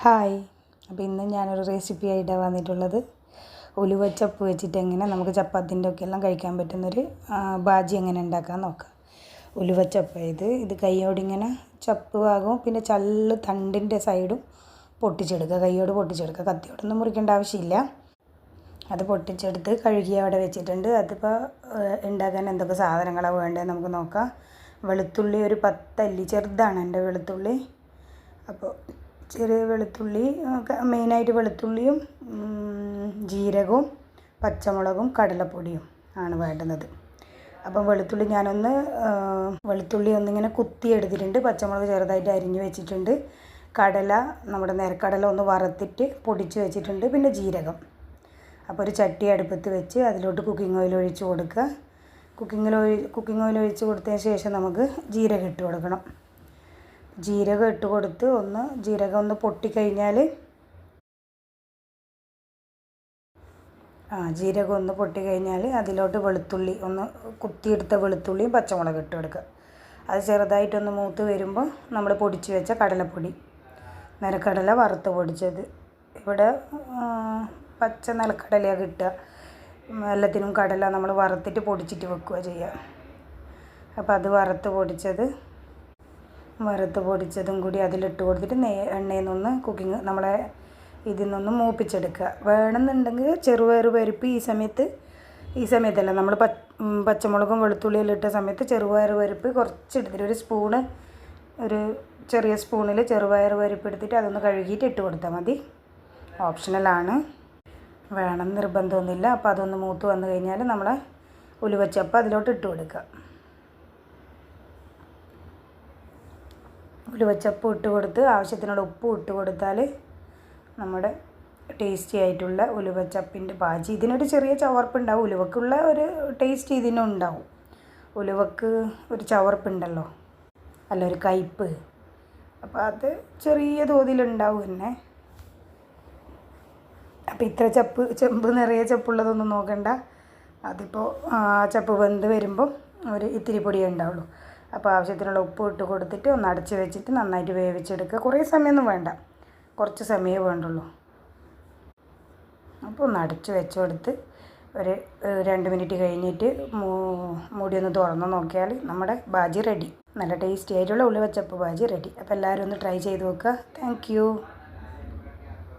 Hi. അപ്പോൾ ഇന്ന് ഞാനൊരു റെസിപ്പി ആയിട്ടാണ് വന്നിട്ടുള്ളത്. ഉലുവച്ചപ്പ് വെച്ചിട്ട് എങ്ങനെ നമുക്ക് ചപ്പാത്തിൻ്റെ ഒക്കെ എല്ലാം കഴിക്കാൻ പറ്റുന്നൊരു ബാജി എങ്ങനെ ഉണ്ടാക്കാൻ നോക്കാം. ഉലുവച്ചപ്പ് ഇത് കൈയോടിങ്ങനെ ചപ്പ് ഭാഗവും പിന്നെ ചള്ള് തണ്ടിൻ്റെ സൈഡും പൊട്ടിച്ചെടുക്കുക. കൈയോട് പൊട്ടിച്ചെടുക്കുക. കത്തിയോടൊന്നും മുറിക്കേണ്ട ആവശ്യമില്ല. അത് പൊട്ടിച്ചെടുത്ത് കഴുകി അവിടെ വെച്ചിട്ടുണ്ട്. അതിപ്പോൾ ഉണ്ടാക്കാൻ എന്തൊക്കെ സാധനങ്ങളാണ് വേണ്ടത് നമുക്ക് നോക്കാം. വെളുത്തുള്ളി ഒരു 10 അല്ലി, ചെറുതാണ് എൻ്റെ വെളുത്തുള്ളി. അപ്പോൾ ചെറിയ വെളുത്തുള്ളി, മെയിനായിട്ട് വെളുത്തുള്ളിയും ജീരകവും പച്ചമുളകും കടലപ്പൊടിയും ആണ് വേണ്ടുന്നത്. അപ്പം വെളുത്തുള്ളി ഒന്നിങ്ങനെ കുത്തി എടുത്തിട്ടുണ്ട്. പച്ചമുളക് ചെറുതായിട്ട് അരിഞ്ഞ് വെച്ചിട്ടുണ്ട്. കടല, നമ്മുടെ നിരക്കടല ഒന്ന് വറുത്തിട്ട് പൊടിച്ച് വെച്ചിട്ടുണ്ട്. പിന്നെ ജീരകം. അപ്പോൾ ഒരു ചട്ടി അടുപ്പത്ത് വെച്ച് അതിലോട്ട് കുക്കിംഗ് ഓയിൽ ഒഴിച്ച് കൊടുക്കുക. കുക്കിംഗ് ഓയിൽ ഒഴിച്ച് കൊടുത്തതിന് ശേഷം നമുക്ക് ജീരകം ഇട്ട് കൊടുക്കണം. ജീരകം ഇട്ട് കൊടുത്ത് ജീരകം ഒന്ന് പൊട്ടിക്കഴിഞ്ഞാൽ ജീരകം ഒന്ന് പൊട്ടിക്കഴിഞ്ഞാൽ അതിലോട്ട് വെളുത്തുള്ളി കുത്തിയെടുത്ത വെളുത്തുള്ളിയും പച്ചമുളക് ഇട്ട് കൊടുക്കുക. അത് ചെറുതായിട്ടൊന്ന് മൂത്ത് വരുമ്പോൾ നമ്മൾ പൊടിച്ച് വെച്ച കടലപ്പൊടി, നിലക്കടല വറുത്ത് പൊടിച്ചത്. ഇവിടെ പച്ച നിലക്കടലയാണ് കിട്ടുക. എല്ലാത്തിനും കടല നമ്മൾ വറുത്തിട്ട് പൊടിച്ചിട്ട് വെക്കുക ചെയ്യുക. അപ്പോൾ അത് വറുത്ത് പൊടിച്ചതും കൂടി അതിലിട്ട് കൊടുത്തിട്ട് എണ്ണയിൽ നിന്ന് നമ്മളെ ഇതിൽ നിന്നൊന്ന് മൂപ്പിച്ചെടുക്കുക. വേണമെന്നുണ്ടെങ്കിൽ ചെറുപയർ പരിപ്പ് ഈ സമയത്തല്ല, നമ്മൾ പച്ചമുളകും വെളുത്തുള്ളിയെല്ലാം ഇട്ട സമയത്ത് ചെറുപയർ പരിപ്പ് കുറച്ചെടുത്തിട്ട് ഒരു ചെറിയ സ്പൂണിൽ ചെറുപയർ പരിപ്പ് എടുത്തിട്ട് അതൊന്ന് കഴുകിയിട്ട് ഇട്ട് കൊടുത്താൽ മതി. ഓപ്ഷണലാണ്, വേണം നിർബന്ധമൊന്നുമില്ല. അപ്പോൾ അതൊന്ന് മൂത്ത് വന്നു കഴിഞ്ഞാൽ നമ്മളെ ഉലുവച്ചപ്പ് അതിലോട്ട് ഇട്ട് കൊടുക്കുക. ഉലുവച്ചപ്പ് ഇട്ട് കൊടുത്ത് ആവശ്യത്തിനുള്ള ഉപ്പ് ഇട്ട് കൊടുത്താൽ നമ്മുടെ ടേസ്റ്റി ആയിട്ടുള്ള ഉലുവച്ചപ്പിൻ്റെ ബാജി. ഇതിനൊരു ചെറിയ ചവർപ്പുണ്ടാവും. ഉലുവക്കുള്ള ഒരു ടേസ്റ്റ് ഇതിനും ഉണ്ടാവും. ഉലുവക്ക് ഒരു ചവർപ്പുണ്ടല്ലോ, അല്ല ഒരു കയ്പ്പ്. അപ്പോൾ അത് ചെറിയ തോതിലുണ്ടാവും തന്നെ. അപ്പോൾ ഇത്ര ചെമ്പ് നിറയെ ചപ്പുള്ളതൊന്നും നോക്കണ്ട. അതിപ്പോൾ ചപ്പ് വെന്ത് വരുമ്പം ഒരു ഇത്തിരി പൊടിയേ ഉണ്ടാവുള്ളൂ. അപ്പോൾ ആവശ്യത്തിനുള്ള ഉപ്പ് ഇട്ട് കൊടുത്തിട്ട് ഒന്ന് അടച്ച് വെച്ചിട്ട് നന്നായിട്ട് വേവിച്ചെടുക്കുക. കുറേ സമയമൊന്നും വേണ്ട, കുറച്ച് സമയമേ വേണ്ടുള്ളൂ. അപ്പോൾ ഒന്ന് അടച്ച് വെച്ച് കൊടുത്ത് ഒരു 2 മിനിറ്റ് കഴിഞ്ഞിട്ട് മൂടി ഒന്ന് തുറന്ന് നോക്കിയാൽ നമ്മുടെ ബാജി റെഡി. നല്ല ടേസ്റ്റി ആയിട്ടുള്ള ഉലുവച്ചപ്പ് ബാജി റെഡി. അപ്പോൾ എല്ലാവരും ഒന്ന് ട്രൈ ചെയ്ത് നോക്കുക. താങ്ക്